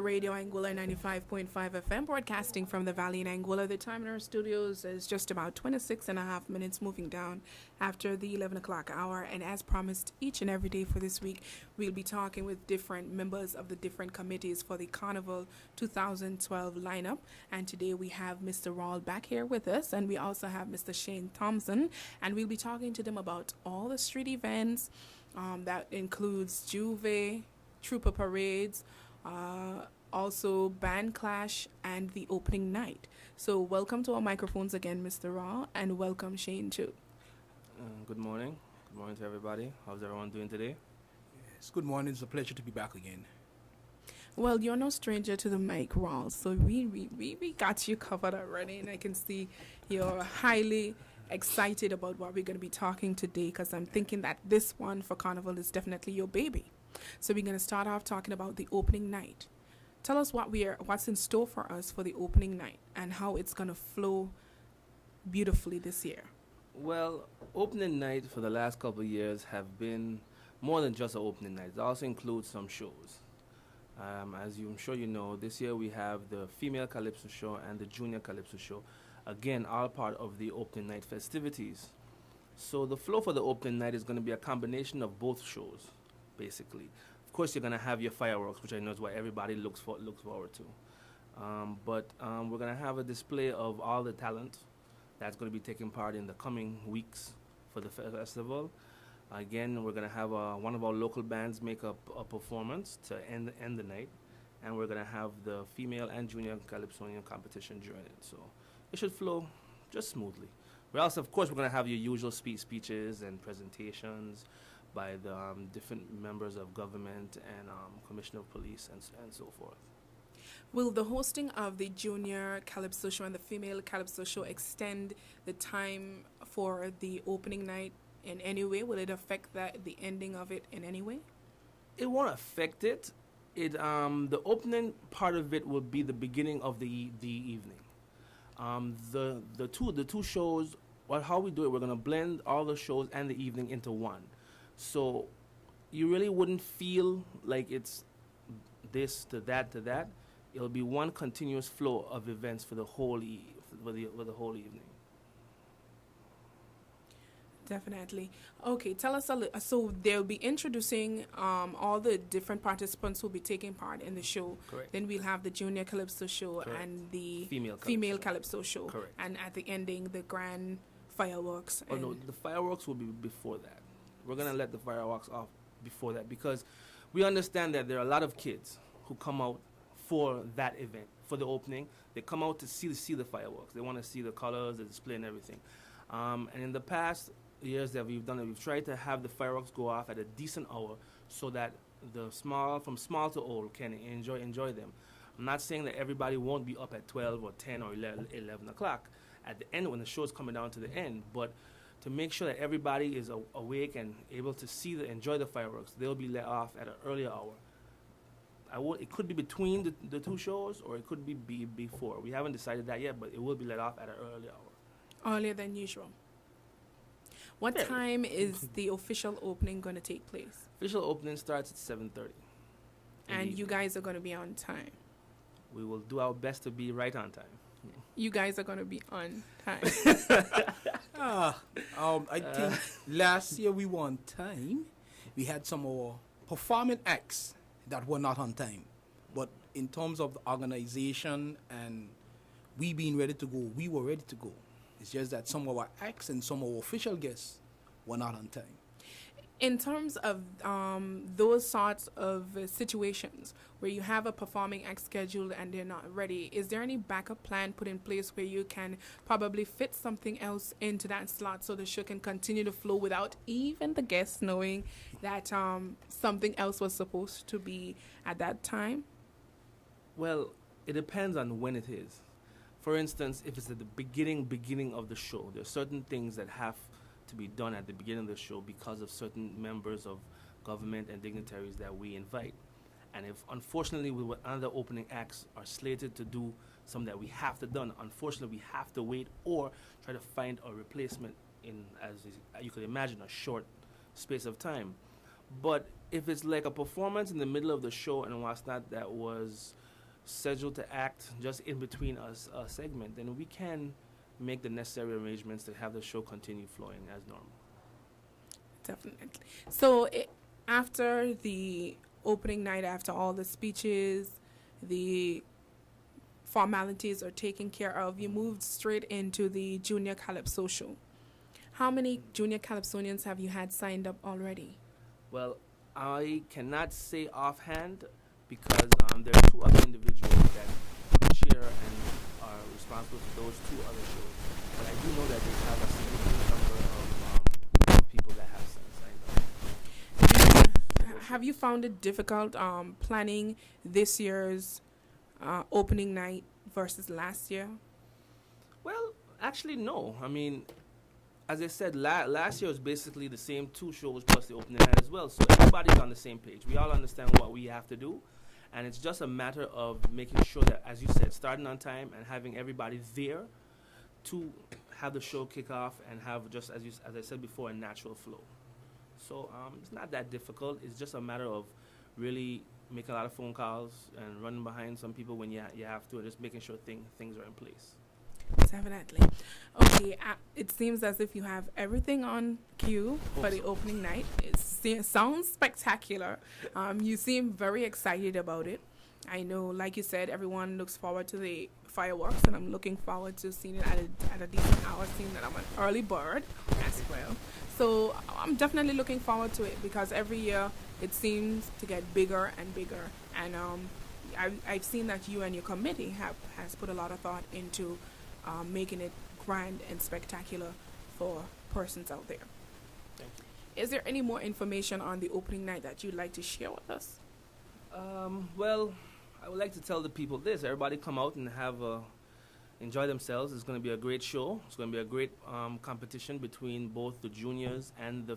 Radio Anguilla 95.5 FM, broadcasting from the Valley in Anguilla. The time in our studios is just about 26 and a half minutes, moving down after the 11 o'clock hour. And as promised, each and every day for this week, we'll be talking with different members of the different committees for the Carnival 2012 lineup. And today we have Mr. Rawl back here with us, and we also have Mr. Shane Thompson. And we'll be talking to them about all the street events. That includes Juve, Trooper Parades, also band clash and the opening night. So welcome to our microphones again, Mr. Raw, and welcome Shane too. Good morning. Good morning to everybody. How's everyone doing today? Yes, good morning. It's a pleasure to be back again. Well, you're no stranger to the mic, Raw, so we got you covered already, and I can see you're highly excited about what we're going to be talking today, because I'm thinking that this one for Carnival is definitely your baby. So we're going to start off talking about the opening night. Tell us what's in store for us for the opening night and how it's going to flow beautifully this year. Well, opening night for the last couple of years have been more than just an opening night. It also includes some shows. As I'm sure you know, this year we have the Female Calypso Show and the Junior Calypso Show. Again, all part of the opening night festivities. So the flow for the opening night is going to be a combination of both shows, basically. Of course, you're going to have your fireworks, which I know is what everybody looks forward to. But we're going to have a display of all the talent that's going to be taking part in the coming weeks for the festival. Again, we're going to have one of our local bands make up a performance to end the night. And we're going to have the female and junior calypsonian competition during it. So it should flow just smoothly. We're also, of course, we're going to have your usual speeches and presentations by the different members of government and commissioner of police and so forth. Will the hosting of the Junior Calypso Show and the Female Calypso Show extend the time for the opening night in any way? Will it affect the ending of it in any way? It won't affect it. The opening part of it will be the beginning of the evening. The two shows, how we do it, we're going to blend all the shows and the evening into one. So you really wouldn't feel like it's this to that to that. It'll be one continuous flow of events for the whole for the whole evening. Definitely. Okay, tell us so they'll be introducing all the different participants who'll be taking part in the show. Correct. Then we'll have the Junior Calypso Show. Correct. And the Female Calypso Show. Correct. And at the ending, the grand fireworks. Oh no, the fireworks will be before that. We're going to let the fireworks off before that because we understand that there are a lot of kids who come out for that event, for the opening. They come out to see the fireworks. They want to see the colors, the display, and everything. And in the past years that we've done it, we've tried to have the fireworks go off at a decent hour so that from small to old can enjoy them. I'm not saying that everybody won't be up at 12 or 10 or 11 o'clock at the end when the show's coming down to the end, but to make sure that everybody is awake and able to enjoy the fireworks, they'll be let off at an earlier hour. It could be between the two shows, or it could be before. We haven't decided that yet, but it will be let off at an earlier hour. Earlier than usual. What time is the official opening going to take place? Official opening starts at 7:30. And you guys are going to be on time? We will do our best to be right on time. You guys are going to be on time. I think last year we were on time. We had some more performing acts that were not on time. But in terms of the organization and we being ready to go, we were ready to go. It's just that some of our acts and some of our official guests were not on time. In terms of those sorts of situations where you have a performing act scheduled and they're not ready, is there any backup plan put in place where you can probably fit something else into that slot so the show can continue to flow without even the guests knowing that something else was supposed to be at that time? Well, it depends on when it is. For instance, if it's at the beginning of the show, there are certain things that have to be done at the beginning of the show because of certain members of government and dignitaries that we invite. And if, unfortunately, other opening acts are slated to do something that we have to done, unfortunately, we have to wait or try to find a replacement in, as you could imagine, a short space of time. But if it's like a performance in the middle of the show and what's not that was scheduled to act just in between us a segment, then we can make the necessary arrangements to have the show continue flowing as normal. Definitely. So after the opening night, after all the speeches, the formalities are taken care of, you moved straight into the Junior Calypso show. How many Junior Calypsonians have you had signed up already? Well, I cannot say offhand because there are two other individuals that chair and are responsible for those two other shows. But I do know that they have a significant number of people that have signed up. Have you found it difficult planning this year's opening night versus last year? Well, actually, no. I mean, as I said, last year was basically the same two shows plus the opening night as well. So everybody's on the same page. We all understand what we have to do. And it's just a matter of making sure that, as you said, starting on time and having everybody there to have the show kick off and have, just as I said before, a natural flow. So it's not that difficult. It's just a matter of really making a lot of phone calls and running behind some people when you have to, and just making sure things are in place. Definitely. Okay, it seems as if you have everything on cue for the opening night. It sounds spectacular. You seem very excited about it. I know, like you said, everyone looks forward to the fireworks, and I'm looking forward to seeing it at a decent hour, seeing that I'm an early bird as well. So I'm definitely looking forward to it because every year it seems to get bigger and bigger. And I've seen that you and your committee has put a lot of thought into making it grand and spectacular for persons out there. Thank you. Is there any more information on the opening night that you'd like to share with us? Well, I would like to tell the people this. Everybody come out and enjoy themselves. It's going to be a great show. It's going to be a great competition between both the juniors and the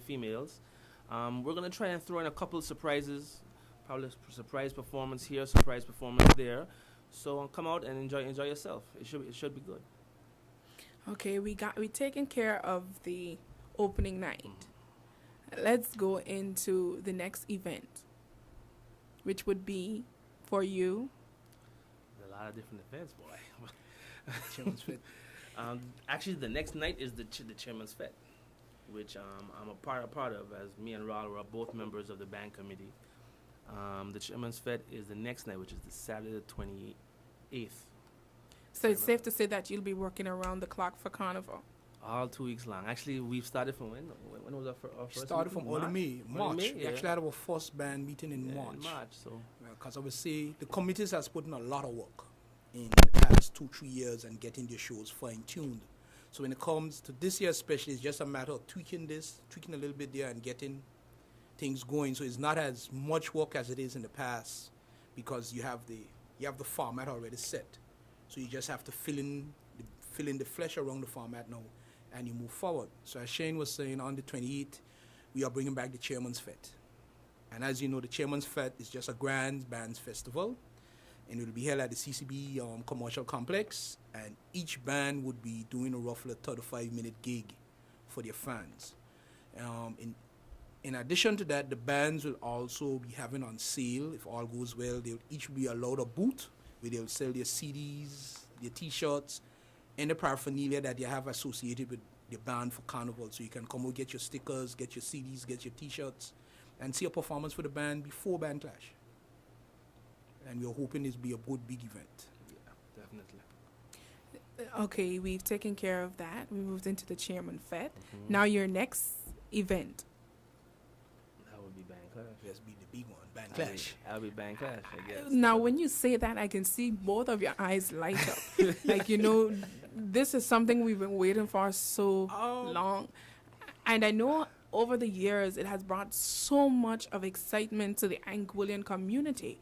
females. We're going to try and throw in a couple of surprises, probably a surprise performance here, surprise performance there. So come out and enjoy yourself. It should be good. Okay, we taken care of the opening night. Let's go into the next event, which would be for you. A lot of different events, boy. Chairman's Fete. Actually, the next night is the Chairman's Fete, which I'm a part of, as me and Raul are both members of the band committee. The Chairman's Fete is the next night, which is the Saturday the 28th. So it's safe to say that you'll be working around the clock for Carnival. All 2 weeks long. Actually, we've started from when? When was our first Started meeting? from early May, March. May, We yeah. actually had our first band meeting in March. In March, so. Because I would say the committees has put in a lot of work in the past 2-3 years and getting their shows fine-tuned. So when it comes to this year especially, it's just a matter of tweaking a little bit there and getting things going. So it's not as much work as it is in the past because you have the format already set. So you just have to fill in the flesh around the format now and you move forward. So as Shane was saying, on the 28th, we are bringing back the Chairman's Fete. And as you know, the Chairman's Fete is just a grand bands festival. And it will be held at the CCB Commercial Complex. And each band would be doing a roughly 35-minute gig for their fans. In addition to that, the bands will also be having on sale, if all goes well. They'll each be allowed a booth where they'll sell their CDs, their T-shirts, and the paraphernalia that they have associated with the band for Carnival. So you can come out, get your stickers, get your CDs, get your T-shirts, and see a performance for the band before Band Clash. And we're hoping this will be a good, big event. Yeah, definitely. Okay, we've taken care of that. We moved into the Chairman Fete. Now your next event. That would be Band Clash. Let's be the big one, Band Clash. That'll be Band Clash, I guess. Now, when you say that, I can see both of your eyes light up. Like, this is something we've been waiting for so long. And I know over the years, it has brought so much of excitement to the Anguillan community.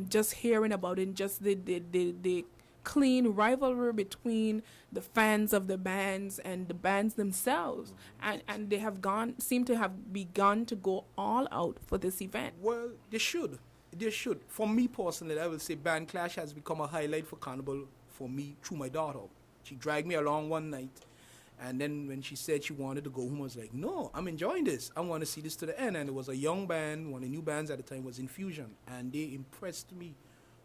Just hearing about it, just the clean rivalry between the fans of the bands and the bands themselves. And they have seem to have begun to go all out for this event. Well, they should. They should. For me personally, I will say Band Clash has become a highlight for Carnival for me through my daughter. She dragged me along one night, and then when she said she wanted to go home, I was like, no, I'm enjoying this. I want to see this to the end. And it was a young band. One of the new bands at the time was Infusion, and they impressed me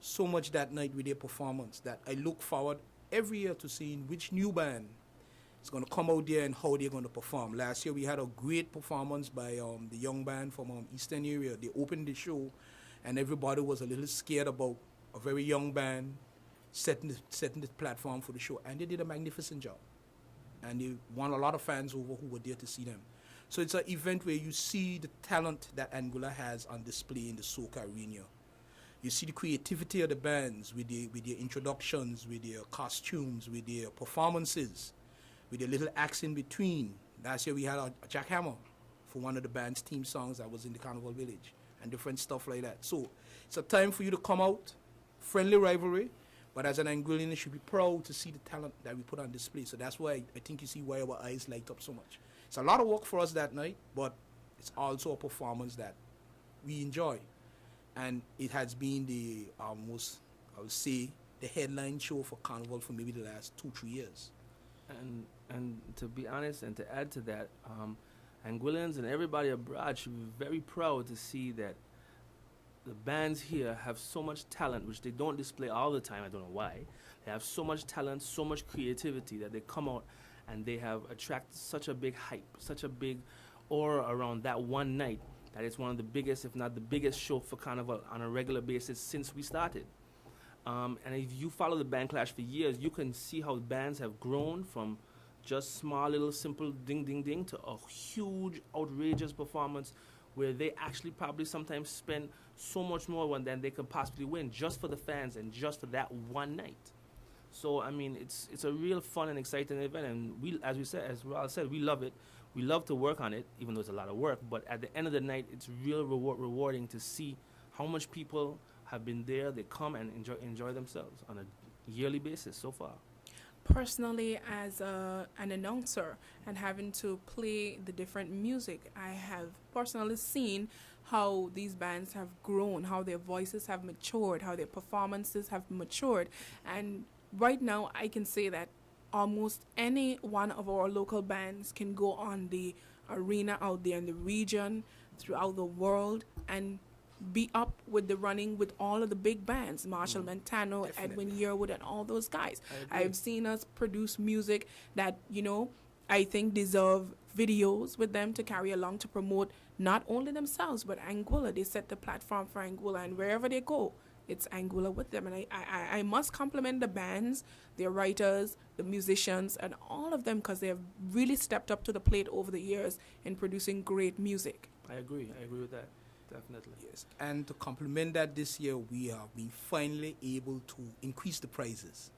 so much that night with their performance that I look forward every year to seeing which new band is going to come out there and how they're going to perform. Last year we had a great performance by the young band from Eastern area. They opened the show, and everybody was a little scared about a very young band setting the platform for the show, and they did a magnificent job. And they won a lot of fans over who were there to see them. So it's an event where you see the talent that Anguilla has on display in the soca arena. You see the creativity of the bands with their introductions, with their costumes, with their performances, with their little acts in between. Last year we had a jackhammer for one of the band's theme songs that was in the Carnival Village and different stuff like that. So it's a time for you to come out, friendly rivalry, but as an Anguillan, you should be proud to see the talent that we put on display. So that's why I think you see why our eyes light up so much. It's a lot of work for us that night, but it's also a performance that we enjoy. And it has been the most, I would say, the headline show for Carnival for maybe the last 2-3 years. And to be honest, and to add to that, Anguillans and everybody abroad should be very proud to see that the bands here have so much talent, which they don't display all the time. I don't know why. They have so much talent, so much creativity that they come out and they have attracted such a big hype, such a big aura around that one night that it's one of the biggest, if not the biggest show for Carnival on a regular basis since we started. And if you follow the Band Clash for years, you can see how bands have grown from just small little simple ding ding ding to a huge outrageous performance where they actually probably sometimes spend so much more than they could possibly win just for the fans and just for that one night. So I mean, it's a real fun and exciting event, and we, as Raul said, we love it. We love to work on it, even though it's a lot of work. But at the end of the night, it's real rewarding to see how much people have been there. They come and enjoy themselves on a yearly basis so far. Personally, as an announcer and having to play the different music, I have personally seen how these bands have grown, how their voices have matured, how their performances have matured. And right now, I can say that almost any one of our local bands can go on the arena out there in the region, throughout the world, and be up with the running with all of the big bands, Marshall Montano, Definitely. Edwin Yearwood, and all those guys. I've seen us produce music that, I think deserve videos with them to carry along to promote not only themselves, but Anguilla. They set the platform for Anguilla, and wherever they go, it's Anguilla with them. And I must compliment the bands, their writers, the musicians, and all of them, because they have really stepped up to the plate over the years in producing great music. I agree with that. Definitely. Yes, and to complement that, this year we have been finally able to increase the prizes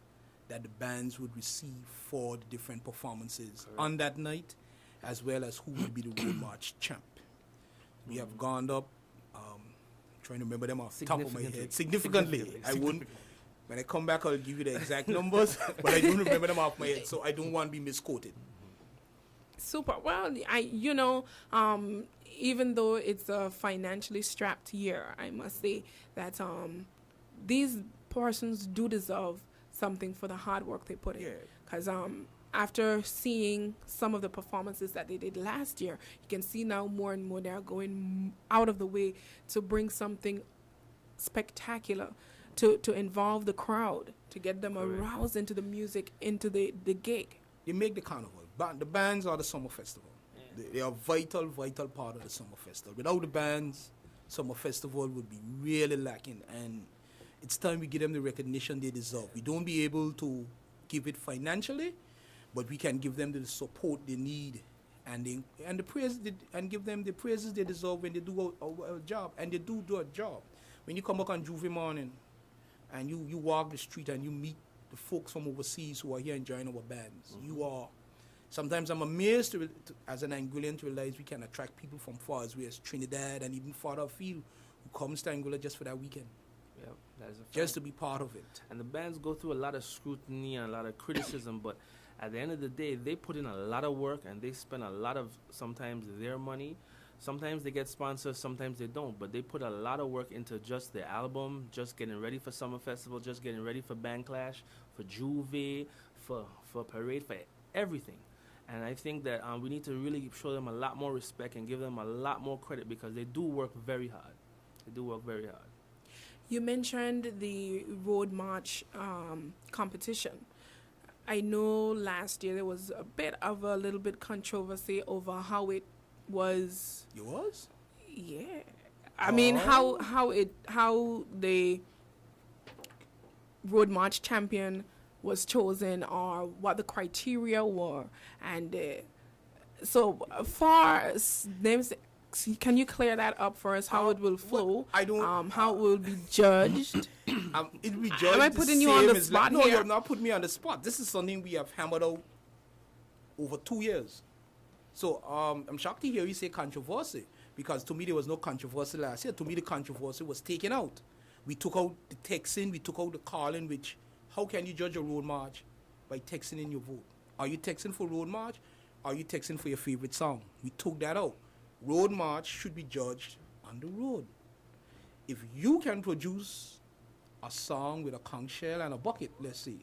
that the bands would receive for the different performances on that night, as well as who will be the Road March champ. We have gone up, trying to remember them off the top of my head, significantly. I wouldn't, when I come back, I'll give you the exact numbers, but I don't remember them off my head, so I don't want to be misquoted. Super. Well, even though it's a financially strapped year, I must say that these persons do deserve something for the hard work they put in. Because after seeing some of the performances that they did last year, you can see now more and more they're going out of the way to bring something spectacular to involve the crowd, to get them aroused into the music, into the gig. They make the carnival. The bands are the summer festival. They are vital part of the summer festival. Without the bands, summer festival would be really lacking, and it's time we give them the recognition they deserve. We don't be able to give it financially, but we can give them the support they need, and the praise and give them the praises they deserve when they do a job, and they do a job. When you come back on Juve morning, and you walk the street and you meet the folks from overseas who are here enjoying our bands, you are. Sometimes I'm amazed as an Anguillan to realize we can attract people from far as way as Trinidad and even farther afield who comes to Anguilla just for that weekend. Yeah, that is a fact. Just to be part of it. And the bands go through a lot of scrutiny and a lot of criticism, but at the end of the day, they put in a lot of work and they spend a lot of sometimes their money. Sometimes they get sponsors, sometimes they don't, but they put a lot of work into just their album, just getting ready for Summer Festival, just getting ready for Band Clash, for Juve, for Parade, for everything. And I think that we need to really show them a lot more respect and give them a lot more credit because they do work very hard. They do work very hard. You mentioned the road march competition. I know last year there was a bit of a little bit controversy over how it was. Yours? Yeah, I mean Oh. how the road march champion was chosen or what the criteria were, and so far names. Can you clear that up for us? How it will flow? I don't. How it will be judged? It'll be Am judged I the putting you on the same as spot no, here? you're not putting me on the spot. This is something we have hammered out over 2 years. So I'm shocked to hear you say controversy because to me there was no controversy last year. To me the controversy was taken out. We took out the texting, we took out the calling. Which how can you judge a road march by texting in your vote? Are you texting for road march? Are you texting for your favorite song? We took that out. Road march should be judged on the road. If you can produce a song with a conch shell and a bucket, let's say,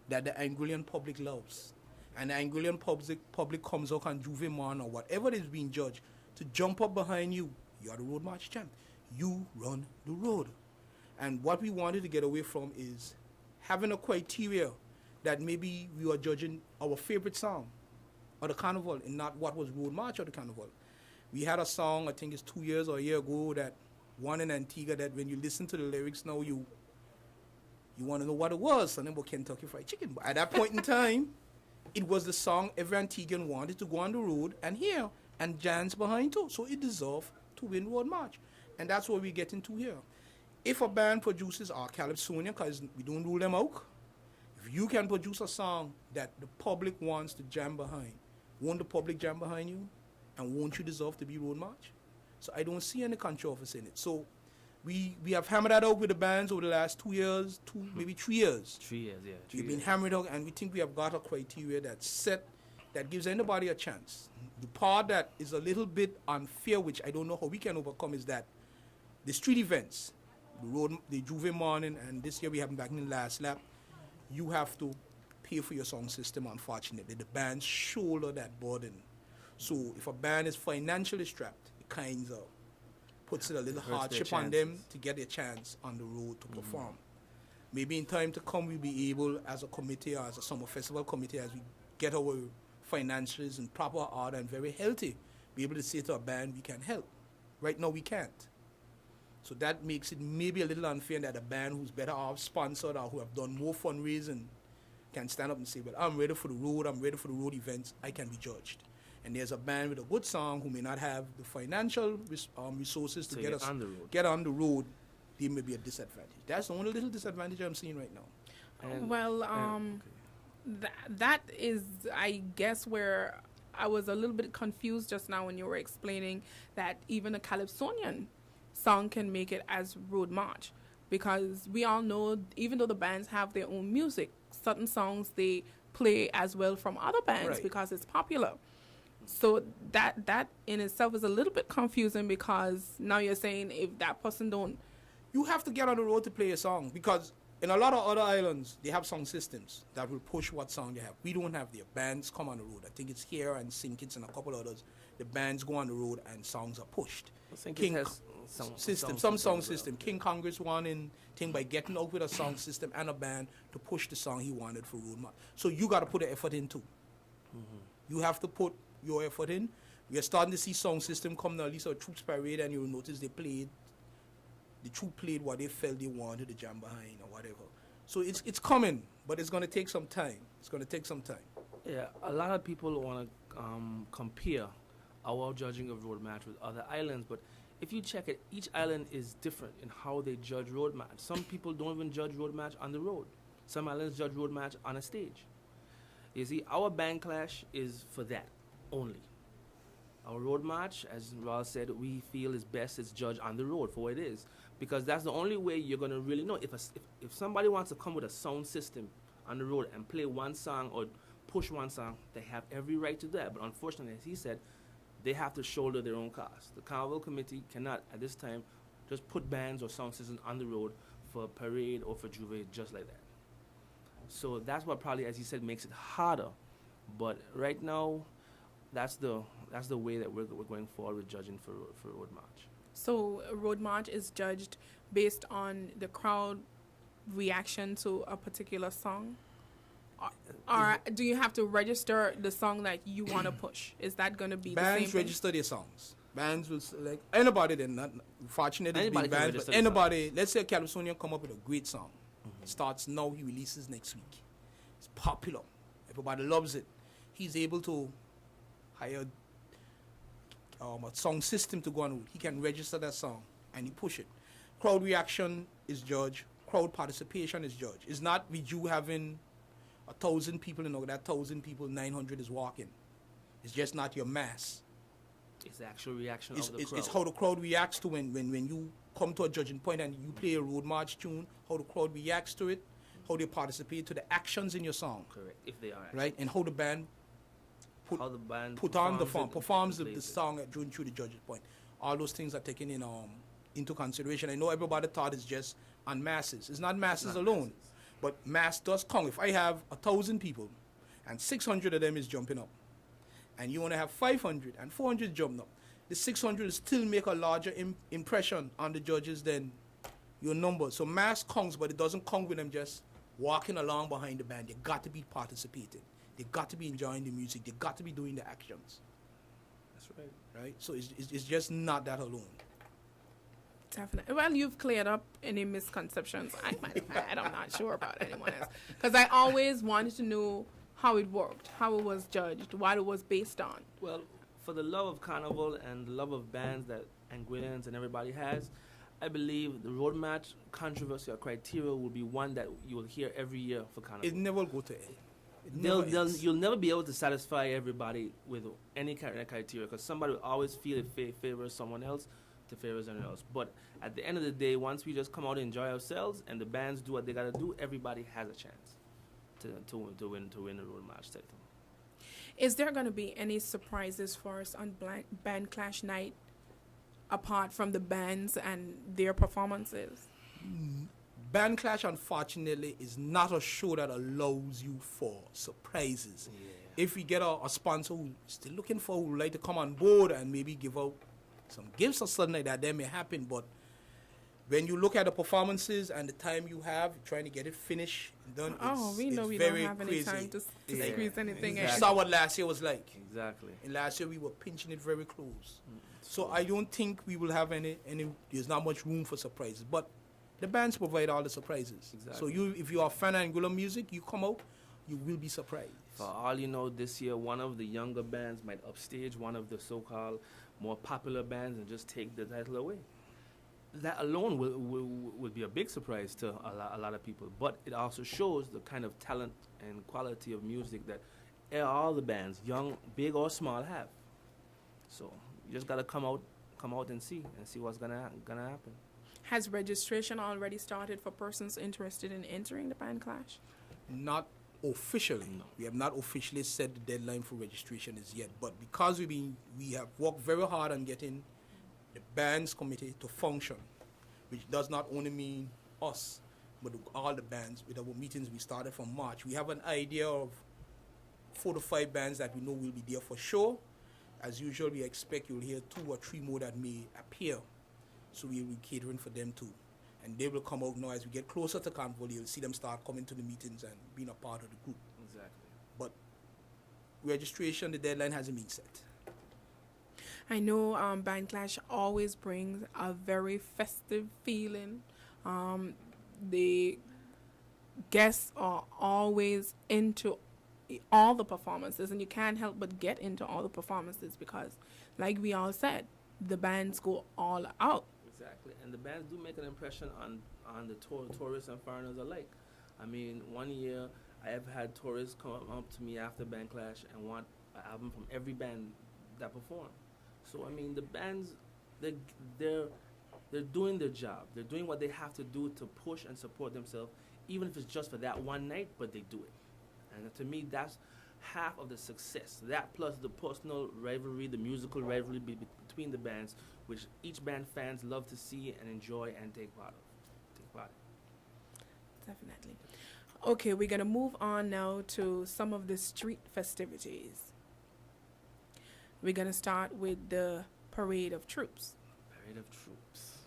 that the Anguillian public loves, and the Anguillian public comes out on Juve Man or whatever is being judged to jump up behind you, you are the road march champ. You run the road. And what we wanted to get away from is having a criteria that maybe we are judging our favorite song or the carnival and not what was road march or the carnival. We had a song, I think it's 2 years or a year ago, that one in Antigua that when you listen to the lyrics now, you want to know what it was, something about Kentucky Fried Chicken. But at that point in time, it was the song every Antiguan wanted to go on the road and hear, and dance behind too. So it deserved to win Road March. And that's what we get into here. If a band produces our Calypsonian, because we don't rule them out, if you can produce a song that the public wants to jam behind, won't the public jam behind you? And won't you deserve to be Road March? So I don't see any controversy in it. So we have hammered that out with the bands over the last 2 years, maybe 3 years. 3 years, yeah. We've been hammering out, and we think we have got a criteria that's set that gives anybody a chance. The part that is a little bit unfair, which I don't know how we can overcome, is that the street events, the road, the Juve morning, and this year we have them back in the last lap, you have to pay for your sound system, unfortunately. The bands shoulder that burden. So if a band is financially strapped, it kind of puts it a little hardship on them to get a chance on the road to perform. Maybe in time to come, we'll be able, as a committee or as a summer festival committee, as we get our financials in proper order and very healthy, be able to say to a band, we can help. Right now, we can't. So that makes it maybe a little unfair that a band who's better off sponsored or who have done more fundraising can stand up and say, well, I'm ready for the road, I'm ready for the road events, I can be judged. And there's a band with a good song who may not have the financial resources to get on the road, they may be a disadvantage. That's the only little disadvantage I'm seeing right now. And, that is, I guess, where I was a little bit confused just now when you were explaining that even a Calypsonian song can make it as road march, because we all know, even though the bands have their own music, certain songs they play as well from other bands because it's popular. So that in itself is a little bit confusing, because now you're saying if that person don't... You have to get on the road to play a song, because in a lot of other islands, they have song systems that will push what song they have. We don't have their bands come on the road. I think it's here and St. Kitts and a couple others. The bands go on the road and songs are pushed. King has some song system. King Congress won in thing by getting out with a song system and a band to push the song he wanted for Road March. So you got to put the effort in too. You have to put your effort in. We are starting to see sound system come now, at least our Troops Parade, and you'll notice the troop played what they felt they wanted to jam behind or whatever. So it's coming, but it's going to take some time. Yeah, a lot of people want to compare our judging of road match with other islands, but if you check it, each island is different in how they judge road match. Some people don't even judge road match on the road. Some islands judge road match on a stage. You see, our band clash is for that only. Our road march, as Ross said, we feel is best is judged on the road for what it is, because that's the only way you're going to really know. If somebody wants to come with a sound system on the road and play one song or push one song, they have every right to that. But unfortunately, as he said, they have to shoulder their own costs. The Carnival Committee cannot, at this time, just put bands or sound systems on the road for a parade or for Juve just like that. So that's what probably, as he said, makes it harder. But right now, that's the way that we're going forward with judging for Road March. So Road March is judged based on the crowd reaction to a particular song? Or do you have to register the song that you want to push? Is that going to be the same Bands thing? register their songs. Bands will select anybody. They're not fortunate. It's Anybody big can bands, register but their anybody. Let's say a Californian come up with a great song. It starts now. He releases next week. It's popular. Everybody loves it. He's able to hire a song system to go on with. He can register that song and he push it. Crowd reaction is judged. Crowd participation is judged. It's not with you having 1,000 people, that 1,000 people, 900 is walking. It's just not your mass. It's the actual reaction It's, of the it's, crowd. it's how the crowd reacts to when you come to a judging point and you play a road march tune, how the crowd reacts to it, how they participate to the actions in your song, Correct, if they are actually. right? And how the band How the band put on the form, it, performs the plays it. song during through the judges' point. All those things are taken into consideration. I know everybody thought it's just on masses. It's not masses Not alone, masses. but mass does count. If I have 1,000 people, and 600 of them is jumping up, and you only have 500 and 400 jumping up, the 600 will still make a larger impression on the judges than your number. So mass counts, but it doesn't count with them just walking along behind the band. They got to be participating. They got to be enjoying the music. They got to be doing the actions. That's right. Right? So it's just not that alone. Definitely. Well, you've cleared up any misconceptions I might have had. I'm not sure about anyone else. Because I always wanted to know how it worked, how it was judged, what it was based on. Well, for the love of carnival and the love of bands that Anguillians and everybody has, I believe the road match controversy or criteria will be one that you will hear every year for carnival. It never go to end. It never ends. You'll never be able to satisfy everybody with any kind of criteria because somebody will always feel it favors someone else to favor someone else. But at the end of the day, once we just come out and enjoy ourselves and the bands do what they gotta do, everybody has a chance to win the road match title. Is there going to be any surprises for us on Band Clash Night apart from the bands and their performances? Band Clash, unfortunately, is not a show that allows you for surprises. Yeah. If we get a sponsor who's still looking for, who would like to come on board and maybe give out some gifts or something like that may happen. But when you look at the performances and the time you have, trying to get it finished, done, We know we don't have any time to Yeah. squeeze anything You in. saw what last year was like. Exactly. And last year we were pinching it very close. So I don't think we will have any, there's not much room for surprises. But the bands provide all the surprises. Exactly. So if you are a fan of Anguilla music, you come out, you will be surprised. For all you know, this year one of the younger bands might upstage one of the so-called more popular bands and just take the title away. That alone will be a big surprise to a lot of people. But it also shows the kind of talent and quality of music that all the bands, young, big or small, have. So you just gotta come out and see what's gonna happen. Has registration already started for persons interested in entering the Band Clash? Not officially. No. We have not officially set the deadline for registration as yet. But because we have worked very hard on getting the bands committee to function, which does not only mean us, but all the bands. With our meetings, we started from March. We have an idea of 4 to 5 bands that we know will be there for sure. As usual, we expect you'll hear 2 or 3 more that may appear. So we will be catering for them too. And they will come out now as we get closer to Carnival. You'll see them start coming to the meetings and being a part of the group. Exactly. But registration, the deadline hasn't been set. I know Band Clash always brings a very festive feeling. The guests are always into all the performances, and you can't help but get into all the performances because, like we all said, the bands go all out. Exactly, and the bands do make an impression on the tourists and foreigners alike. I mean, one year I have had tourists come up to me after Band Clash and want an album from every band that performed. So I mean, the bands, they're doing their job. They're doing what they have to do to push and support themselves, even if it's just for that one night. But they do it, and to me, that's half of the success. That plus the personal rivalry, the musical rivalry between the bands, which each band fans love to see and enjoy and take part of. Definitely. Okay, we're going to move on now to some of the street festivities. We're going to start with the Parade of Troops. Parade of Troops.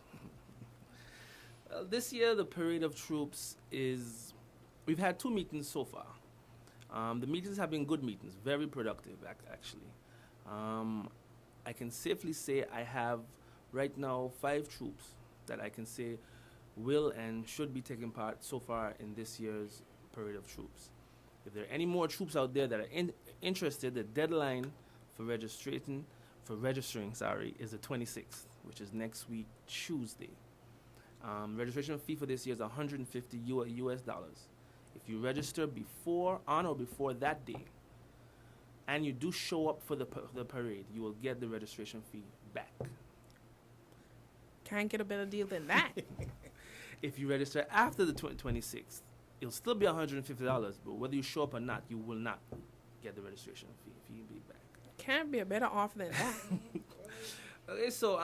This year, the Parade of Troops is. We've had 2 meetings so far. The meetings have been good meetings, very productive, actually. I can safely say I have right now 5 troops that I can say will and should be taking part so far in this year's Parade of Troops. If there are any more troops out there that are interested, the deadline for registering, is the 26th, which is next week, Tuesday. Registration fee for this year is $150 US. If you register on or before that day, and you do show up for the parade, you will get the registration fee back. Can't get a better deal than that. If you register after the 26th, it'll still be $150, but whether you show up or not, you will not get the registration fee back. Can't be a better offer than that. Okay, so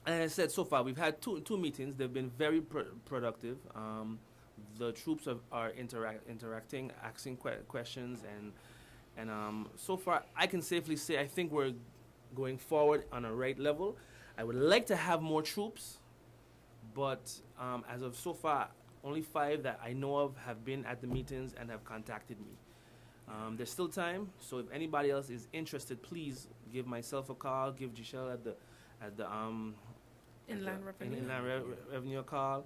as I said, so far we've had two meetings. They've been very productive. The troops are interacting, asking questions, and so far I can safely say I think we're going forward on a right level. I would like to have more troops, but as of so far, only 5 that I know of have been at the meetings and have contacted me. There's still time, so if anybody else is interested, please give myself a call. Give Giselle at the Inland Revenue. Revenue a call,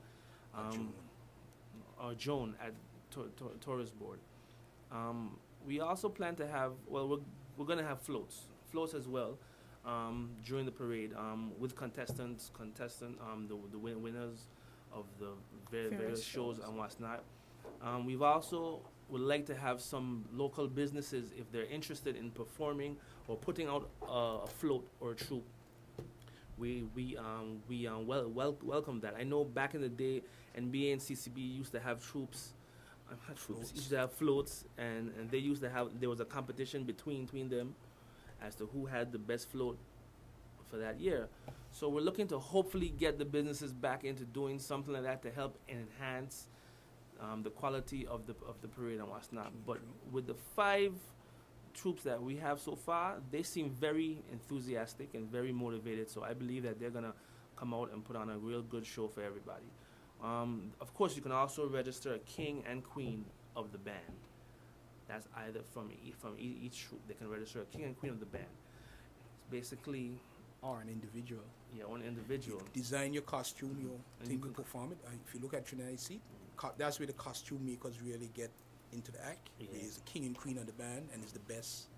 or Joan at Tourist Board. We also plan to have we're going to have floats as well during the parade with contestants, the winners of the various shows and what's not. We've also would like to have some local businesses, if they're interested in performing or putting out a float or a troupe. We welcome that. I know back in the day, NBA and CCB used to have troops. Used to have floats, and they used to have. There was a competition between them as to who had the best float for that year. So we're looking to hopefully get the businesses back into doing something like that to help enhance the quality of the parade and what's not. But with the 5 troops that we have so far, they seem very enthusiastic and very motivated. So I believe that they're gonna come out and put on a real good show for everybody. Of course, you can also register a king and queen of the band. That's either from each troop. They can register a king and queen of the band. It's basically. Or an individual. Yeah, or an individual. You design your costume, your thing, you perform it. If you look at Trinidad Seat, that's where the costume makers really get into the act. Yeah. It's the king and queen of the band, and it's the best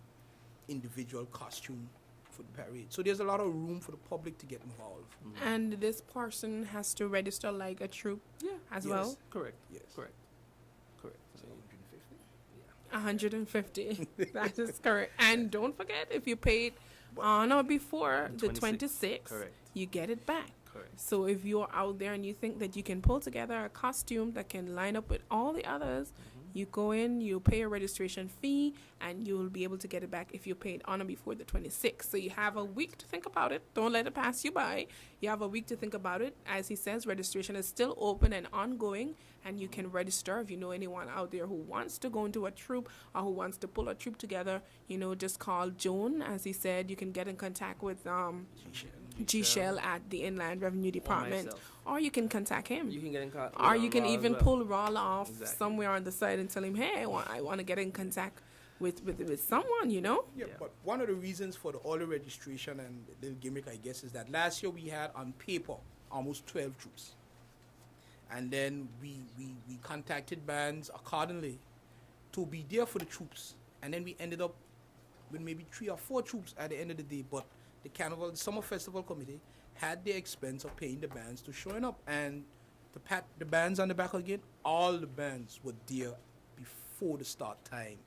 individual costume for the parade. So there's a lot of room for the public to get involved. Mm-hmm. And this person has to register like a troop as well? Correct. Yes. Correct. So 150? 150. That is correct. And don't forget, if you paid on or before the 26th, correct, you get it back. correct. So if you're out there and you think that you can pull together a costume that can line up with all the others, you go in, you pay a registration fee, and you'll be able to get it back if you paid on or before the 26th. So you have a week to think about it. Don't let it pass you by. You have a week to think about it. As he says, registration is still open and ongoing, and you can register if you know anyone out there who wants to go into a troop or who wants to pull a troop together. Just call Joan. As he said, you can get in contact with G-Shell at the Inland Revenue Department, or you can contact him. You can get in contact. Or you can even pull Raul off Exactly. somewhere on the side and tell him, hey, I want to get in contact with someone, Yeah, Yeah. but one of the reasons for all the registration and the little gimmick, I guess, is that last year we had on paper almost 12 troops. And then we contacted bands accordingly to be there for the troops. And then we ended up with maybe 3 or 4 troops at the end of the day. But the Summer Festival Committee had the expense of paying the bands to showing up. And to pat the bands on the back again, all the bands were there before the start time,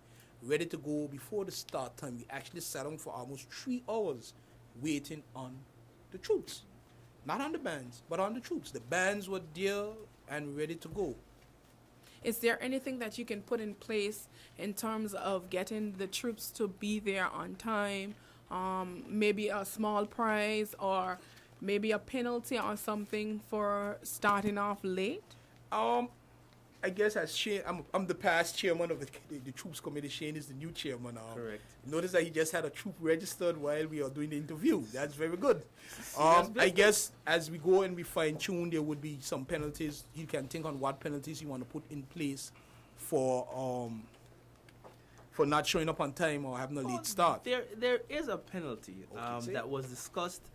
ready to go before the start time. We actually sat down for almost 3 hours waiting on the troops. Not on the bands, but on the troops. The bands were there and ready to go. Is there anything that you can put in place in terms of getting the troops to be there on time? Maybe a small prize or maybe a penalty or something for starting off late? I guess as Shane, I'm the past chairman of the troops committee. Shane is the new chairman. Correct. Notice that he just had a troop registered while we are doing the interview. That's very good. That's I guess as we go and we fine tune, there would be some penalties. You can think on what penalties you want to put in place for not showing up on time or having a late start. There is a penalty Okay, that was discussed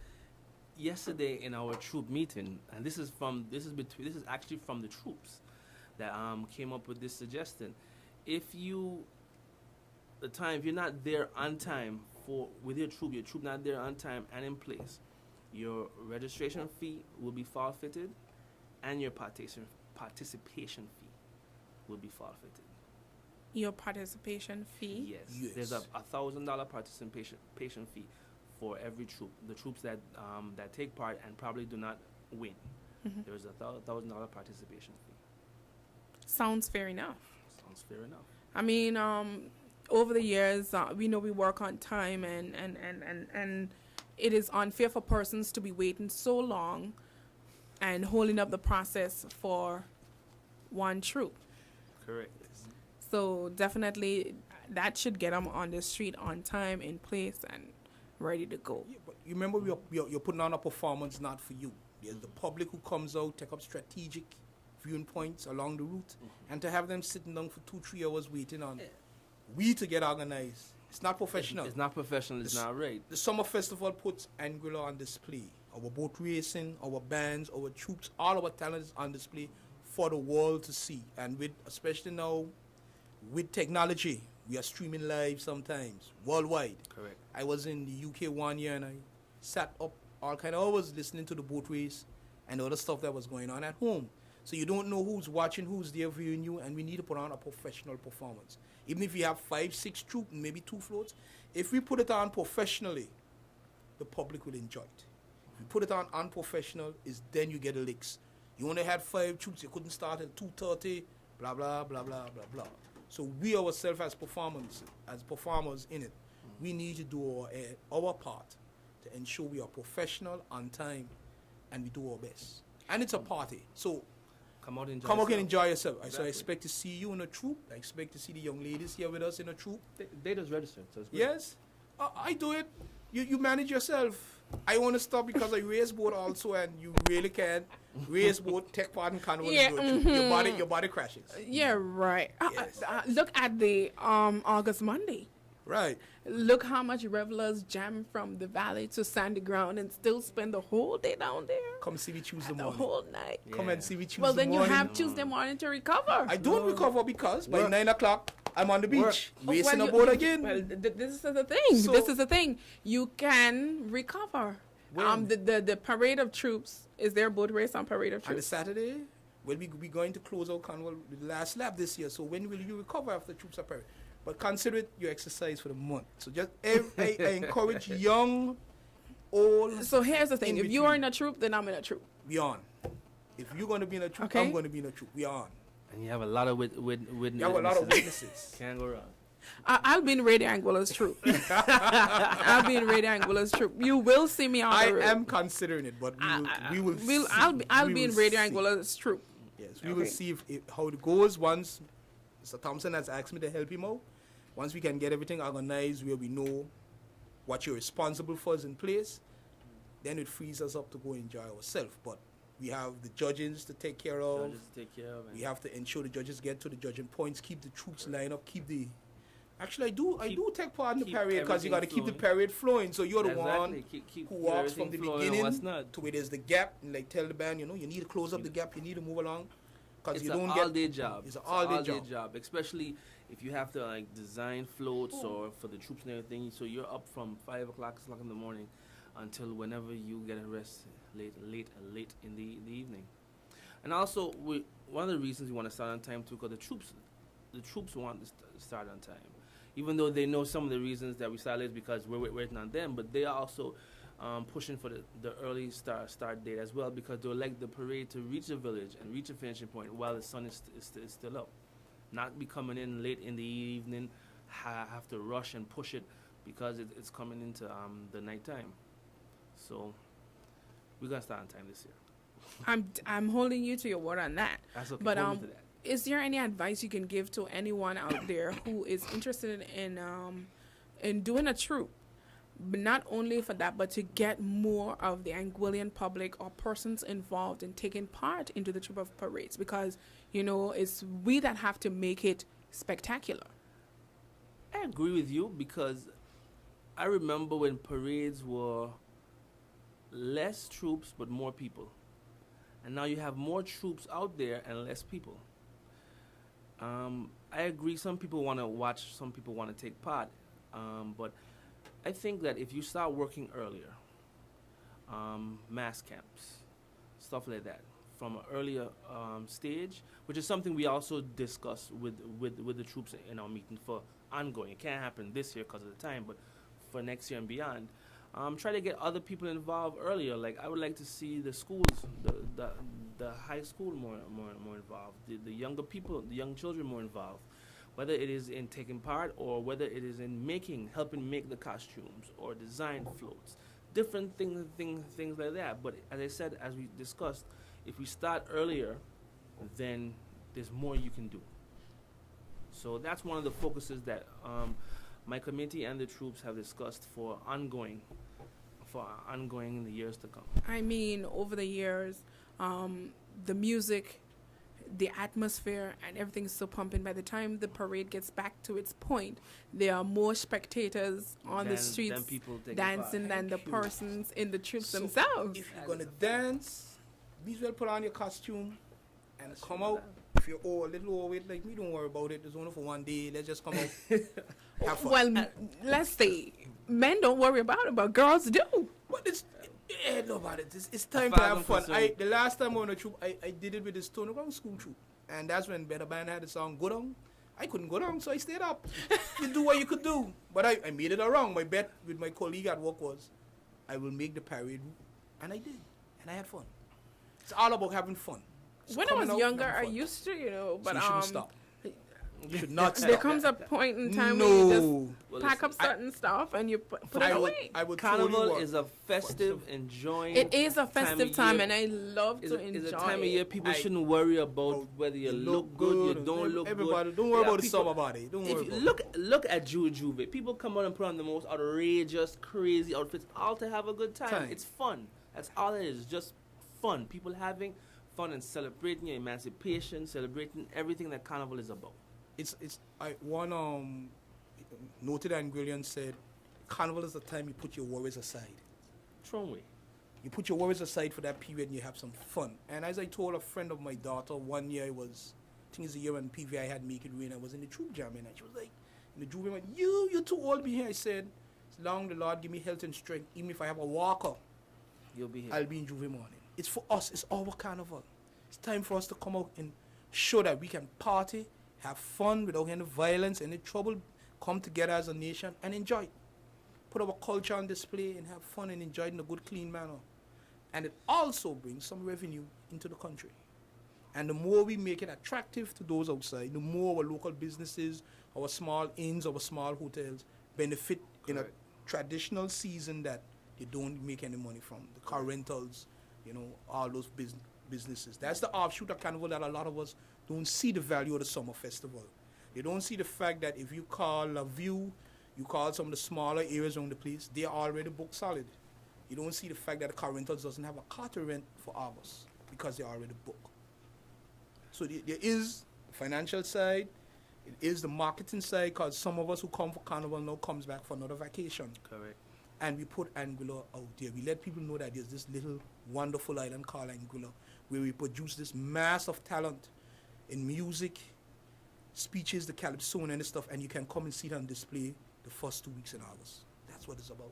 yesterday in our troop meeting, and this is actually from the troops that came up with this suggestion. If you're not there on time with your troop not there on time and in place, your registration fee will be forfeited, and your participation fee will be forfeited. Your participation fee? Yes. There's a $1,000 participation fee for every troop. The troops that take part and probably do not win, there's a $1,000 participation fee. Sounds fair enough. Sounds fair enough. I mean, over the years, we know we work on time, and it is unfair for persons to be waiting so long and holding up the process for one troop. Correct. So definitely that should get them on the street on time, in place, and ready to go. Yeah, but you remember you're putting on a performance not for you. There's the public who comes out, take up strategic viewing points along the route, and to have them sitting down for 2-3 hours waiting on we to get organized. It's not professional. It's not professional. It's not right. The summer festival puts Anguilla on display. Our boat racing, our bands, our troops, all our talent is on display for the world to see. And especially now with technology, we are streaming live sometimes worldwide. Correct. I was in the UK one year and I sat up all kind of hours listening to the boat race and other stuff that was going on at home. So you don't know who's watching, who's there viewing you, and we need to put on a professional performance. Even if we have 5-6 troops, maybe 2 floats, if we put it on professionally, the public will enjoy it. If you put it on unprofessional, then you get the licks. You only had 5 troops, you couldn't start at 2:30, blah, blah, blah, blah, blah, blah. So we ourselves as performers in it, we need to do our part to ensure we are professional, on time, and we do our best. And it's a party. So come out and enjoy yourself. Exactly. So I expect to see you in a troop. I expect to see the young ladies here with us in a troop. They just registered, so it's good. Yes, I do it. You manage yourself. I want to stop because I race boat also, and you really can't race boat, take part in carnival. Yeah, Your body crashes. Yeah, right. Yes. Look at the August Monday. Right. Look how much revelers jam from the valley to Sandy Ground and still spend the whole day down there. Come see me Tuesday The morning. whole night. Yeah. Come and see me Tuesday Well, then morning. you have Tuesday morning to recover. I don't recover because by 9 o'clock I'm on the beach Oh, racing well, a boat again. Well, this is the thing. So- This is the thing. You can recover. When? The parade of troops, is there a boat race on parade of On the troops? Saturday, we'll be going to close out carnival with the last lap this year. So when will you recover after troops are parade? But consider it your exercise for the month. So just I encourage young, old. So here's the thing. in If you between. are in a troop, then I'm in a troop. We on. If you're going to be in a troop, Okay. I'm going to be in a troop. We on. And you have a lot of witnesses. You have a lot of witnesses. Can't go wrong. I'll be in Radio Anguilla's troop. I'll be in Radio Anguilla's troop. You will see me on I the road. am considering it, but we will. See. I'll We be in will Radio see. Anguilla's troop. Yes, we will Okay. see if how it goes once Mr. Thompson has asked me to help him out. Once we can get everything organized where we know what you're responsible for is in place, then it frees us up to go enjoy ourselves. But we have the judges to take care of. Judges to take care of. We have to ensure the judges get to the judging points, keep the troops lined up, keep the... Actually, I do take part in the keep parade because you got to everything keep the flowing. parade flowing. So you're the Exactly. one Keep who walks from the everything flowing and what's beginning not. to where there's the gap and like tell the band, you need to close up the gap, you need to move along. Because It's you an don't all-day job. It's an all-day job. Especially if you have to like design floats or for the troops and everything. So you're up from 5 o'clock, 6 o'clock in the morning until whenever you get a rest late in the evening. And also, one of the reasons we want to start on time too, because the troops want to start on time, even though they know some of the reasons that we start late because we're waiting on them. But they are also pushing for the early start date as well because they would like the parade to reach the village and reach a finishing point while the sun is still up, not be coming in late in the evening, have to rush and push it because it's coming into the nighttime. So we're gonna start on time this year. I'm holding you to your word on that. That's okay. But Hold me to that. is there any advice you can give to anyone out there who is interested in doing a troupe? But not only for that, but to get more of the Anguillian public or persons involved in taking part into the troupe of parades, because it's we that have to make it spectacular. I agree with you because I remember when parades were less troops but more people. And now you have more troops out there and less people. I agree, some people want to watch, some people want to take part. But I think that if you start working earlier, mass camps, stuff like that, from an earlier stage, which is something we also discussed with the troops in our meeting for ongoing. It can't happen this year because of the time, but for next year and beyond, try to get other people involved earlier. Like I would like to see the schools, the high school more involved, the younger people, the young children more involved, whether it is in taking part or whether it is in helping make the costumes or design floats, different things like that. But as I said, as we discussed, if we start earlier, then there's more you can do. So that's one of the focuses that my committee and the troops have discussed for ongoing in the years to come. I mean, over the years, the music, the atmosphere, and everything's so pumping. By the time the parade gets back to its point, there are more spectators on the streets dancing than the persons in the troops themselves. If you're gonna dance, be well put on your costume and come out. If you're a little overweight like me, don't worry about it. It's only for one day. Let's just come out. Have fun. Well, let's say men don't worry about it, but girls do. But it's nobody. It's time to have fun. The last time on a troop, I did it with the Stone Ground School troop, and that's when Better Band had the song "Go Down." I couldn't go down, so I stayed up. You do what you could do, but I made it around. My bet with my colleague at work was, I will make the parade, and I did, and I had fun. It's all about having fun. So when I was younger, I used to, but so you shouldn't stop. You should not stop. There comes a point in time where you just pack up certain stuff and you put it away. Carnival is a festive, enjoying. It is a festive time, and I love to enjoy it. It's a time of year people shouldn't worry about whether you look good, you don't look everybody, good. don't worry about the summer body. Don't worry about it. Look at Juve. People come out and put on the most outrageous, crazy outfits, all to have a good time. It's fun. That's all it is. Just fun. People having fun and celebrating your emancipation, celebrating everything that Carnival is about. One noted Anguillian said, Carnival is the time you put your worries aside. Strong way. You put your worries aside for that period and you have some fun. And as I told a friend of my daughter, one year I think it's the year when PVI had Make It Rain, I was in the troop jamming, and she was like, in the troop, went, you're too old to be here. I said, as long the Lord give me health and strength, even if I have a walker, you'll be here. I'll be in Juve morning. It's for us. It's our carnival. It's time for us to come out and show that we can party, have fun without any violence, any trouble, come together as a nation and enjoy it. Put our culture on display and have fun and enjoy it in a good, clean manner. And it also brings some revenue into the country. And the more we make it attractive to those outside, the more our local businesses, our small inns, our small hotels benefit in a traditional season that they don't make any money from. The car rentals, all those businesses. That's the offshoot of Carnival that a lot of us don't see the value of the summer festival. They don't see the fact that if you call La View, you call some of the smaller areas around the place, they are already booked solid. You don't see the fact that the car rentals doesn't have a car to rent for August because they're already booked. So there is the financial side, it is the marketing side, because some of us who come for Carnival now comes back for another vacation. Correct. And we put Anguilla out there. We let people know that there's this little wonderful island called Anguilla where we produce this mass of talent in music, speeches, the calypso and stuff, and you can come and see it on display the first 2 weeks in August. That's what it's about.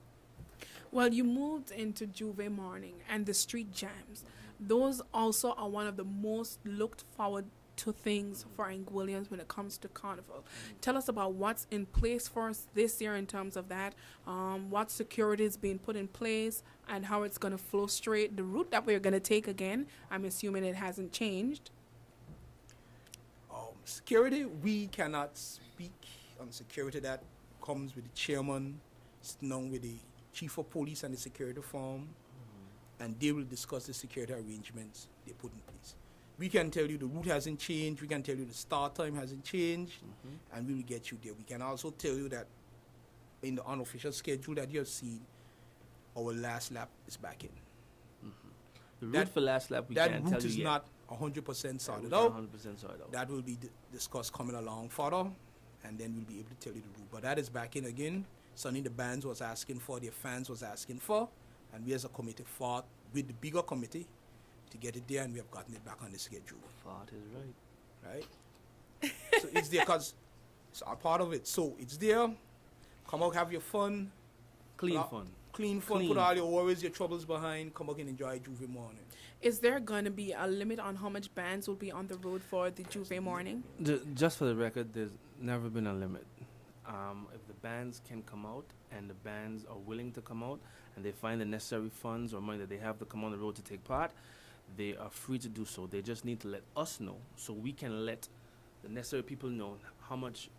Well, you moved into Juve Morning and the street jams. Those also are one of the most looked forward to things for Anguillians when it comes to Carnival. Tell us about what's in place for us this year in terms of that, what security is being put in place, and how it's going to flow straight. The route that we're going to take again, I'm assuming it hasn't changed. Security, we cannot speak on security. That comes with the chairman, sitting down with the chief of police and the security firm, and they will discuss the security arrangements they put in place. We can tell you the route hasn't changed. We can tell you the start time hasn't changed, and we will get you there. We can also tell you that in the unofficial schedule that you have seen, our last lap is back in. The route That- for last lap, we That can't tell route you is yet. not 100% sorted That route out. is not 100% sorted out. That will be discussed coming along further, and then we'll be able to tell you the route. But that is back in again. Something the bands was asking for, their fans was asking for, and we as a committee fought with the bigger committee to get it there, and we have gotten it back on the schedule. Fart is right. Right? So it's there because it's a part of it. So it's there. Come out, have your fun. Clean Put out- fun. Clean fun. Clean. Put all your worries, your troubles behind. Come out and enjoy Juve morning. Is there going to be a limit on how much bands will be on the road for the Juve morning? Just for the record, there's never been a limit. If the bands can come out and the bands are willing to come out and they find the necessary funds or money that they have to come on the road to take part, they are free to do so. They just need to let us know so we can let the necessary people know how much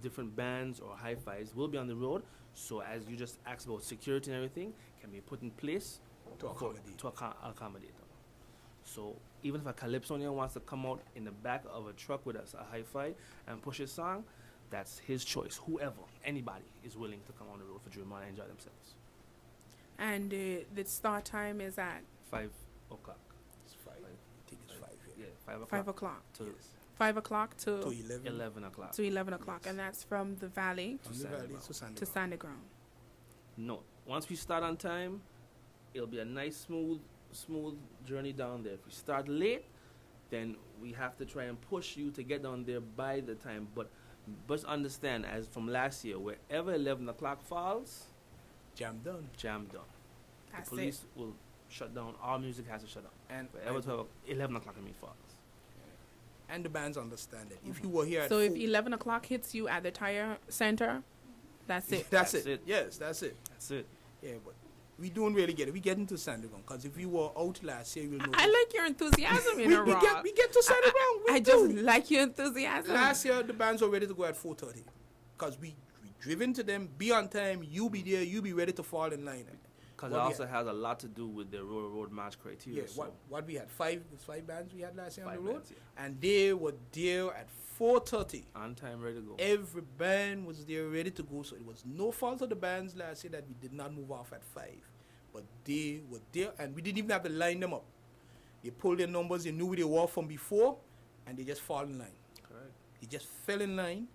different bands or hi-fis will be on the road. So as you just asked about security and everything, can be put in place To accommodate. to accommodate them. So even if a calypsonian wants to come out in the back of a truck with us, a hi-fi, and push his song, that's his choice. Whoever, anybody is willing to come on the road for Dream and enjoy themselves. And the start time is at 5 o'clock. It's 5. I think it's 5 Yeah, here. 5 o'clock 5 o'clock. to Yes. 5 o'clock To to 11. 11 o'clock. 11 o'clock, Yes. and that's from the valley From the Sandy valley Ground. to Sandy to Ground. Sandy Ground. No, once we start on time, it'll be a nice, smooth journey down there. If we start late, then we have to try and push you to get down there by the time. But understand, as from last year, wherever 11 o'clock falls, Jam done. jam done. That's The police will shut down. All music has to shut down. And, Wherever 11 o'clock falls. and the bands understand it. If you were here it. at So if 4 11 o'clock hits you at the tire center, that's it. that's That's it. it. Yes, that's it. That's it. Yeah, but we don't really get it. We get into Sandy Ground because if you were out last year, you'll know. I like your enthusiasm in a we rock. get to Sandy Ground. We I do. just like your enthusiasm. Last year, the bands were ready to go at 4:30 because we driven to them. Be on time. You be there. You be ready to fall in line. Because What it we also has a lot to do with the road match criteria. Yeah, so what we had five bands we had last year on the 5 road, bands, yeah. and they were there at 4:30. On time, ready to go. Every band was there ready to go, so it was no fault of the bands last year that we did not move off at 5. But they were there, and we didn't even have to line them up. They pulled their numbers, they knew where they were from before, and they just fall in line. Correct. They just fell in line.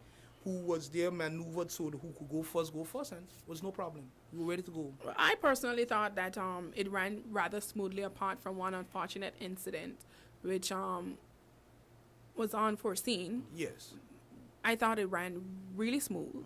Who was there maneuvered so who could go first, and it was no problem. We were ready to go. I personally thought that it ran rather smoothly, apart from one unfortunate incident, which was unforeseen. Yes. I thought it ran really smooth.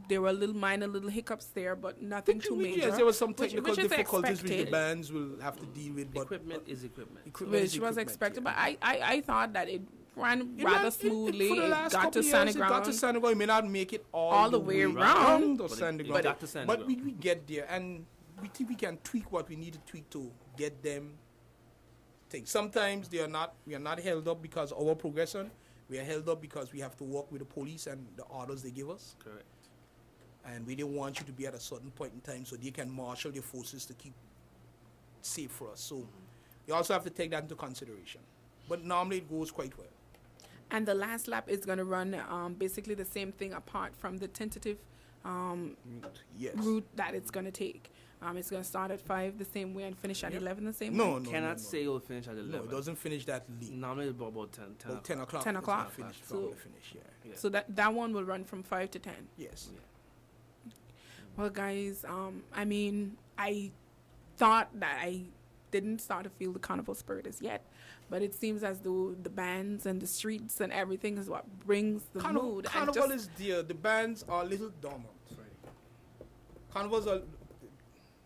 There were minor little hiccups there, but nothing too major. Yes, there was some which technical is difficulties which the expected. bands will have to deal with. But Equipment is equipment. equipment is Which was equipment, expected, yeah. but I thought that it ran It rather ran- smoothly. for the It last got couple to of years, Sandy it got to Ground. Sandy Ground. It may not make it All the way around. to But it- Sandy it Ground. got to Sandy But Ground. we get there, and we think we can tweak what we need to tweak to get them things. Sometimes we are not held up because of our progression. We are held up because we have to work with the police and the orders they give us. Correct. And we didn't want you to be at a certain point in time so they can marshal their forces to keep safe for us. So you also have to take that into consideration. But normally it goes quite well. And the last lap is going to run basically the same thing, apart from the tentative Yes. route that it's going to take. It's going to start at 5 the same way and finish at Yep. 11 the same No, way. no, Cannot no. say you'll finish at 11. No, it doesn't finish that late. Normally it's about 10. 10 About 10 o'clock. 10 it's o'clock. gonna Finish, So- probably finish, yeah. Yeah. So that one will run from 5 to 10. Yes. Yeah. Well, guys, I mean, I thought that I didn't start to feel the carnival spirit as yet, but it seems as though the bands and the streets and everything is what brings the mood. And Carnival just- is there. The bands are a little dormant. Carnivals are,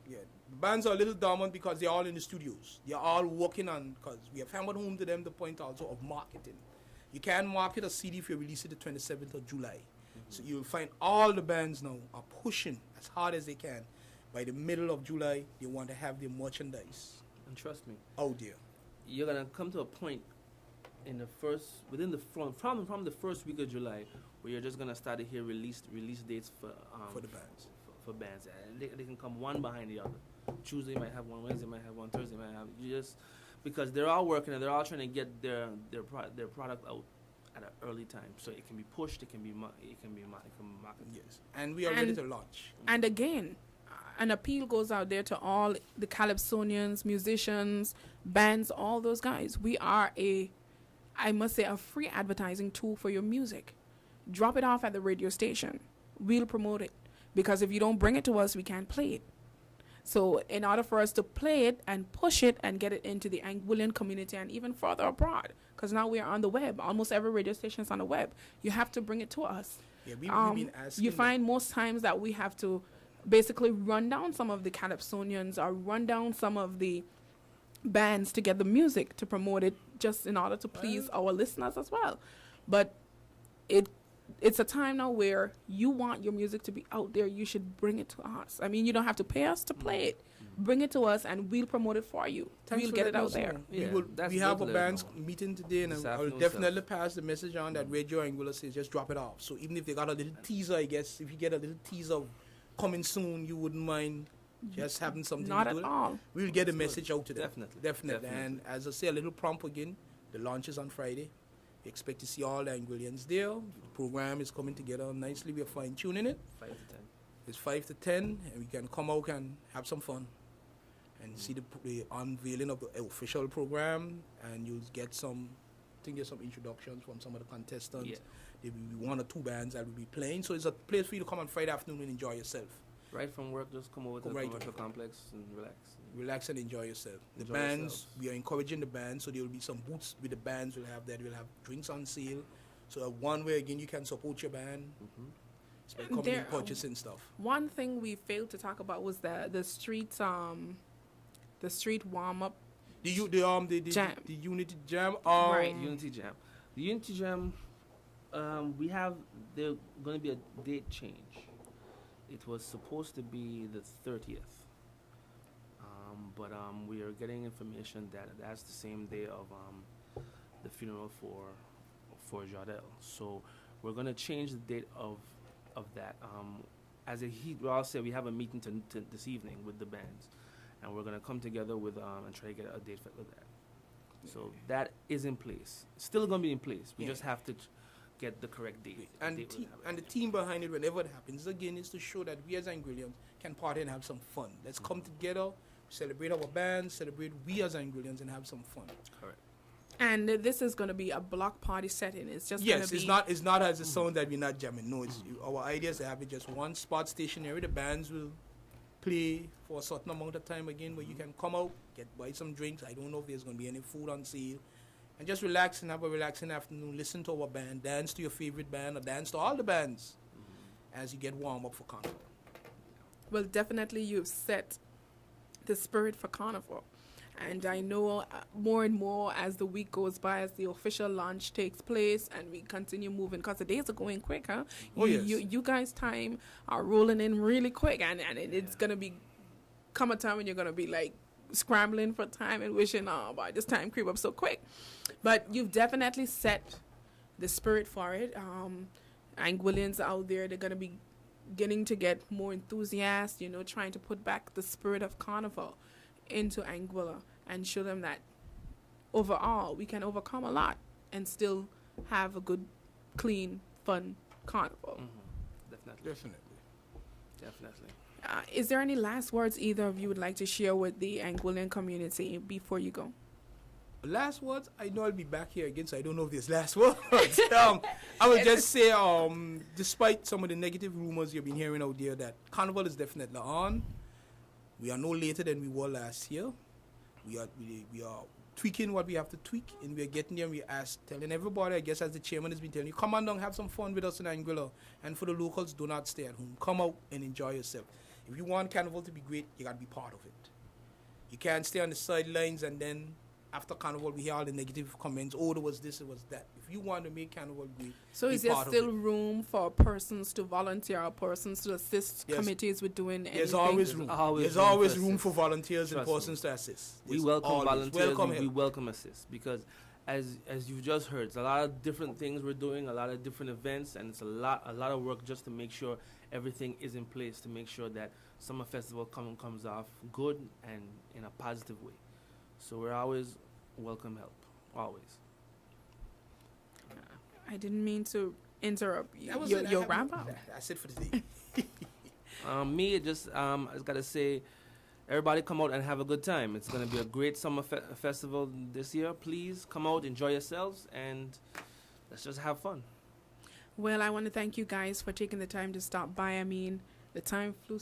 yeah, the bands are a little dormant because they're all in the studios. They're all working on, because we have hammered home to them the point also of marketing. You can't market a CD if you release it the 27th of July. So you'll find all the bands now are pushing as hard as they can. By the middle of July, they want to have their merchandise And trust me, out there. you're gonna come to a point in the from the first week of July where you're just gonna start to hear release dates for the bands. for bands, and they can come one behind the other. Tuesday might have one, Wednesday might have one, Thursday might have. because they're all working and they're all trying to get their product out at an early time, so it can be pushed, it can be marketed. Yes, and we are ready to launch. And again, an appeal goes out there to all the calypsonians, musicians, bands, all those guys. We are I must say, a free advertising tool for your music. Drop it off at the radio station. We'll promote it. Because if you don't bring it to us, we can't play it. So in order for us to play it and push it and get it into the Anguillan community and even further abroad, because now we are on the web. Almost every radio station is on the web. You have to bring it to us. Yeah, we've been asking. You find most times that we have to basically run down some of the calypsonians or run down some of the bands to get the music to promote it, just in order to please our listeners as well. But it's a time now where you want your music to be out there. You should bring it to us. I mean, you don't have to pay us to play it. Bring it to us and we'll promote it for you. Thanks we'll for get it letting out us there. know. Yeah, we have a band's meeting today, and This I'll afternoon, definitely pass the message on that Radio Anguilla says just drop it off. So even if they got a little teaser, I guess, if you get a little teaser coming soon, you wouldn't mind just having something Not to at do. all. We'll get a message out to them. Definitely. And as I say, a little prompt again, the launch is on Friday. We expect to see all the Anguillians there. The program is coming together nicely. We are fine-tuning it. 5 to 10. It's 5 to 10, and we can come out and have some fun and see the unveiling of the official program, and you'll get some, I think there's some introductions from some of the contestants. Yeah. There will be 1 or 2 bands that will be playing, so it's a place for you to come on Friday afternoon and enjoy yourself. Right from work, just come over to Come the right commercial over. complex and relax. Relax and enjoy yourself. The Enjoy bands, yourselves. we are encouraging the bands, so there will be some booths with the bands. We'll have drinks on sale. So one way, again, you can support your band. It's by coming and purchasing stuff. One thing we failed to talk about was the street warm up. The Jam. the Unity Jam. Right. Unity Jam. The Unity Jam, there's going to be a date change. It was supposed to be the 30th. But we are getting information that that's the same day of the funeral for Jardel. So we're going to change the date of that. We all said, we have a meeting this evening with the bands, and we're going to come together with and try to get a date for that. So that is in place. Still going to be in place. We just have to get the correct date. And the team behind it, whenever it happens, again, is to show that we as Anguillians can party and have some fun. Let's come together, celebrate our band, celebrate we as Anguillians, and have some fun. Correct. And this is going to be a block party setting. It's just gonna be it's not as a sound that we're not jamming. No, it's our idea is to have it just one spot stationary. The bands will play for a certain amount of time again, where you can come out, buy some drinks. I don't know if there's going to be any food on sale. And just relax and have a relaxing afternoon. Listen to our band, dance to your favorite band, or dance to all the bands as you get warm up for Carnival. Well, definitely you've set the spirit for Carnival. And I know more and more as the week goes by, as the official launch takes place and we continue moving, because the days are going quick, huh? Oh, yes. You guys' time are rolling in really quick, and it's going to come a time when you're going to be like scrambling for time and wishing, oh, boy, this time creep up so quick. But you've definitely set the spirit for it. Anguillians out there, they're going to be getting to get more enthusiastic, trying to put back the spirit of Carnival into Anguilla and show them that overall we can overcome a lot and still have a good, clean, fun Carnival. Definitely. Is there any last words either of you would like to share with the Anguillan community before you go? Last words? I know I'll be back here again, so I don't know if there's last words. I would just say, despite some of the negative rumors you've been hearing out there, that Carnival is definitely on. We are no later than we were last year. We are tweaking what we have to tweak, and we are getting there. And we are telling everybody, I guess, as the chairman has been telling you, come on down, have some fun with us in Anguilla. And for the locals, do not stay at home. Come out and enjoy yourself. If you want Carnival to be great, you got to be part of it. You can't stay on the sidelines and then after Carnival we hear all the negative comments. Oh, there was this, it was that. If you want to make Carnival great, so is there still room for persons to volunteer or persons to assist committees with doing anything? There's always room. There's always room for volunteers and persons to assist. We welcome volunteers. We welcome assist, because as you've just heard, it's a lot of different things we're doing, a lot of different events, and it's a lot of work just to make sure everything is in place, to make sure that Summer Festival comes off good and in a positive way. So we're always welcome help, always. I didn't mean to interrupt you. That was Your wrap up. That's it for today. Me, it just I just gotta say, everybody come out and have a good time. It's gonna be a great summer festival this year. Please come out, enjoy yourselves, and let's just have fun. Well, I want to thank you guys for taking the time to stop by. I mean, the time flew